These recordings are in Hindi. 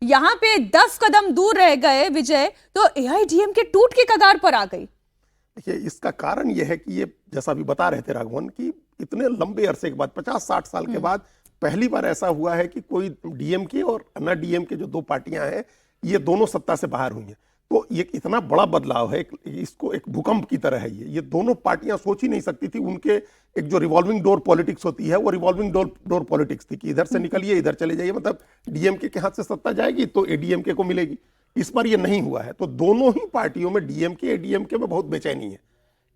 यहाँ पे 10 कदम दूर रह गए विजय, तो एआईएडीएमके टूट के कगार पर आ गई। देखिए, इसका कारण यह है कि ये जैसा अभी बता रहे थे राघवन कि इतने लंबे अरसे के बाद 50-60 साल के बाद पहली बार ऐसा हुआ है कि कोई डीएमके और अन्ना डीएमके जो दो पार्टियां हैं ये दोनों सत्ता से बाहर हुई हैं। तो ये इतना बड़ा बदलाव है, इसको एक भूकंप की तरह है। ये दोनों पार्टियां सोच ही नहीं सकती थी। उनके एक जो रिवॉल्विंग डोर पॉलिटिक्स होती है वो रिवॉल्विंग डोर पॉलिटिक्स थी कि इधर से निकलिए इधर चले जाइए, मतलब डीएमके के हाथ से सत्ता जाएगी तो एडीएमके को मिलेगी। इस बार ये नहीं हुआ है। तो दोनों ही पार्टियों में डीएमके एडीएमके में बहुत बेचैनी है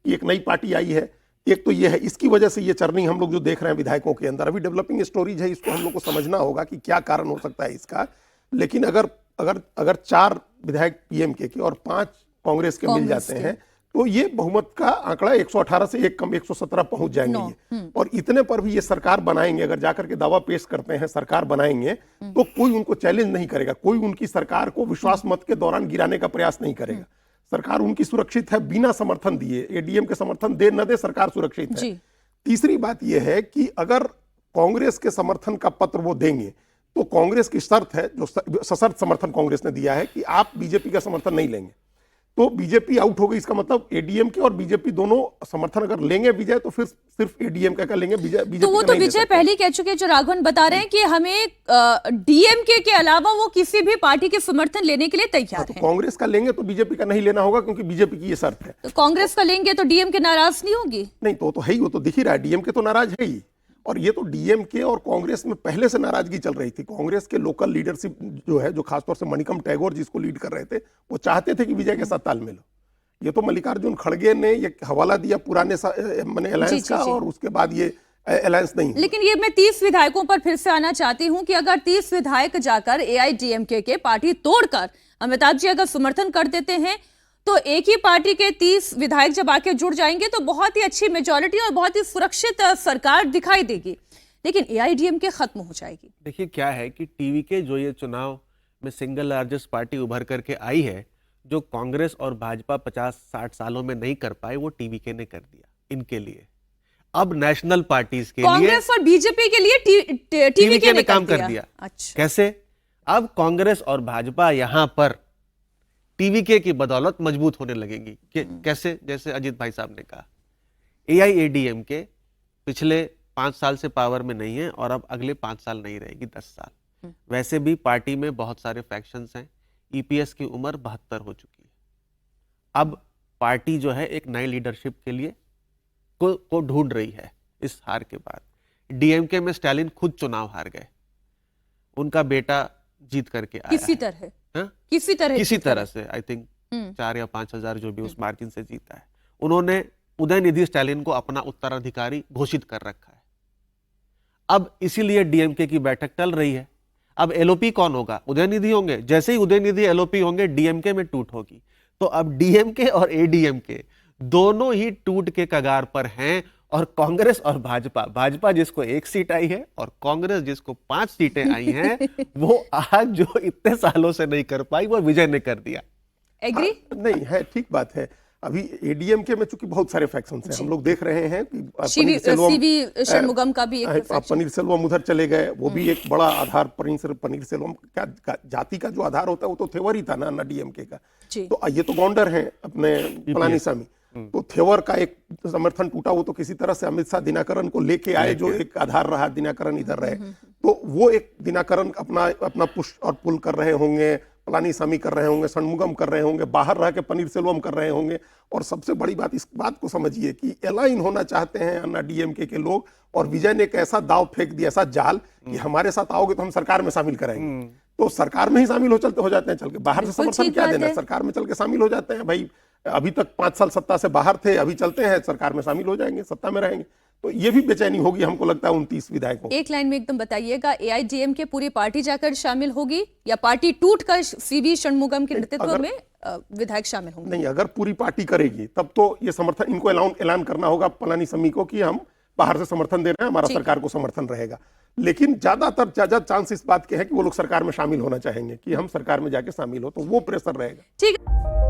कि एक नई पार्टी आई है। एक तो ये है, इसकी वजह से ये चर्निंग हम लोग जो देख रहे हैं विधायकों के अंदर, अभी डेवलपिंग स्टोरीज है, इसको हम लोग को समझना होगा कि क्या कारण हो सकता है इसका। लेकिन अगर 4 विधायक पीएमके के और 5 कांग्रेस के मिल जाते हैं तो ये बहुमत का आंकड़ा 118 से एक कम 117 पहुंच जाएंगे ये। और इतने पर भी ये सरकार बनाएंगे, अगर जाकर के दावा पेश करते हैं सरकार बनाएंगे तो कोई उनको चैलेंज नहीं करेगा, कोई उनकी सरकार को विश्वास मत के दौरान गिराने का प्रयास नहीं करेगा। सरकार उनकी सुरक्षित है बिना समर्थन दिए, एडीएम के समर्थन दे न दे सरकार सुरक्षित है। तीसरी बात यह है कि अगर कांग्रेस के समर्थन का पत्र वो देंगे तो कांग्रेस की शर्त है, जो सशर्त समर्थन कांग्रेस ने दिया है कि आप बीजेपी का समर्थन नहीं लेंगे, तो बीजेपी आउट हो गई। इसका मतलब एडीएम के और बीजेपी दोनों समर्थन अगर लेंगे विजय तो फिर सिर्फ एडीएम का लेंगे, बीजेपी तो वो तो विजय पहले कह चुके, जो राघवन बता रहे हैं कि हमें डीएमके के अलावा वो किसी भी पार्टी के समर्थन लेने के लिए तैयार है। है। कांग्रेस का लेंगे तो बीजेपी का नहीं लेना होगा क्योंकि बीजेपी की ये शर्त है। तो कांग्रेस का लेंगे तो डीएमके नाराज नहीं होगी? नहीं, तो है ही, वो तो दिख ही रहा है, डीएमके तो नाराज है ही। और ये तो डीएमके और कांग्रेस में पहले से नाराजगी चल रही थी। कांग्रेस के लोकल लीडरशिप जो है, जो खासतौर से मणिकम टैगोर जिसको लीड कर रहे थे, वो चाहते थे कि विजय के साथ तालमेल हो। ये तो मल्लिकार्जुन खड़गे ने ये हवाला दिया पुराने अलायंस का, और उसके बाद ये अलायंस नहीं। लेकिन ये मैं 30 विधायकों पर फिर से आना चाहती हूं कि अगर 30 विधायक जाकर एआईएडीएमके के पार्टी तोड़कर अमिताभ जी अगर समर्थन कर देते हैं तो एक ही पार्टी के 30 विधायक जब आके जुड़ जाएंगे तो बहुत ही अच्छी मेजॉरिटी और बहुत ही सुरक्षित सरकार दिखाई देगी। लेकिन एआईएडीएमके खत्म हो जाएगी। देखिए क्या है कि टीवी के जो ये चुनाव में सिंगल लार्जेस्ट पार्टी उभर करके आई है, जो कांग्रेस और भाजपा 50-60 सालों में नहीं कर पाए, वो टीवीके ने कर दिया इनके लिए। अब नेशनल पार्टीज के लिए, कांग्रेस और बीजेपी के लिए टीवीके ने काम कर दिया। अच्छा, कैसे? अब कांग्रेस और भाजपा यहां पर टीवीके की बदौलत मजबूत होने लगेंगी। कैसे? जैसे अजीत भाई साहब ने कहा, एआईएडीएमके पिछले 5 साल से पावर में नहीं है और अब अगले 5 साल नहीं रहेगी, 10 साल। वैसे भी पार्टी में बहुत सारे फैक्शंस हैं। ईपीएस की उम्र 72 हो चुकी है। अब पार्टी जो है एक नई लीडरशिप के लिए को ढूंढ रही है इस हार के बाद। डीएमके में स्टालिन खुद चुनाव हार गए, उनका बेटा जीत करके आया किसी तरह से आई थिंक 4 या 5 हजार जो भी उस मार्जिन से जीता है। उन्होंने उदयनिधि स्टालिन को अपना उत्तराधिकारी घोषित कर रखा है। अब इसीलिए डीएमके की बैठक टल रही है। अब एलओपी कौन होगा? उदयनिधि होंगे। जैसे ही उदयनिधि एलओपी होंगे डीएमके में टूट होगी। तो अब डीएमके और एडीएमके दोनों ही टूट के कगार पर हैं। और कांग्रेस और भाजपा जिसको 1 सीट आई है और कांग्रेस जिसको 5 सीटें आई हैं, वो आज जो इतने सालों से नहीं कर पाई वो विजय ने कर दिया। एग्री? नहीं है, ठीक बात है। अभी एडीएमके में चूंकि बहुत सारे फैक्शंस हैं, हम लोग देख रहे हैं कि सीवी षणमुगम का भी एक पनीरसेल्वम उधर चले गए, वो भी एक बड़ा आधार। पनीरसेल्वम का जाति का जो आधार होता है वो तो थेवर ही था ना डीएमके का। तो ये तो गौंडर हैं अपने पलानीसामी, तो थेवर का एक समर्थन टूटा। वो तो किसी तरह से अमित शाह दिनाकरन को लेके आए, जो एक आधार रहा, दिनाकरन इधर रहे, तो वो एक दिनाकरन अपना पुश और पुल कर रहे होंगे, पलानीसामी कर रहे होंगे, षणमुगम कर रहे होंगे, बाहर रह के पनीरसेल्वम कर रहे होंगे। और सबसे बड़ी बात, इस बात को समझिए कि अलाइन होना चाहते हैं अन्ना डीएमके के लोग, और विजय ने एक ऐसा दाव फेंक दिया, ऐसा जाल कि हमारे साथ आओगे तो हम सरकार में शामिल कराएंगे। तो सरकार में ही शामिल हो जाते हैं, चल के बाहर से समर्थन क्या देना, सरकार में चल के शामिल हो जाते हैं। भाई अभी तक 5 साल सत्ता से बाहर थे, अभी चलते हैं सरकार में शामिल हो जाएंगे, सत्ता में रहेंगे। तो ये भी बेचैनी होगी हमको लगता है 29 विधायकों। एक लाइन में एकदम बताइएगा, एआईएडीएमके पूरी पार्टी जाकर शामिल होगी या पार्टी टूटकर सीवी षणमुगम के नेतृत्व में विधायक शामिल होंगे? नहीं, अगर पूरी पार्टी करेगी तब तो ये समर्थन इनको ऐलान करना होगा पलानीसामी को कि हम बाहर से समर्थन दे रहे हैं, हमारा सरकार को समर्थन रहेगा। लेकिन ज्यादा चांस इस बात के हैं कि वो लोग सरकार में शामिल होना चाहेंगे कि हम सरकार में जाके शामिल हो, तो वो प्रेशर रहेगा। ठीक है।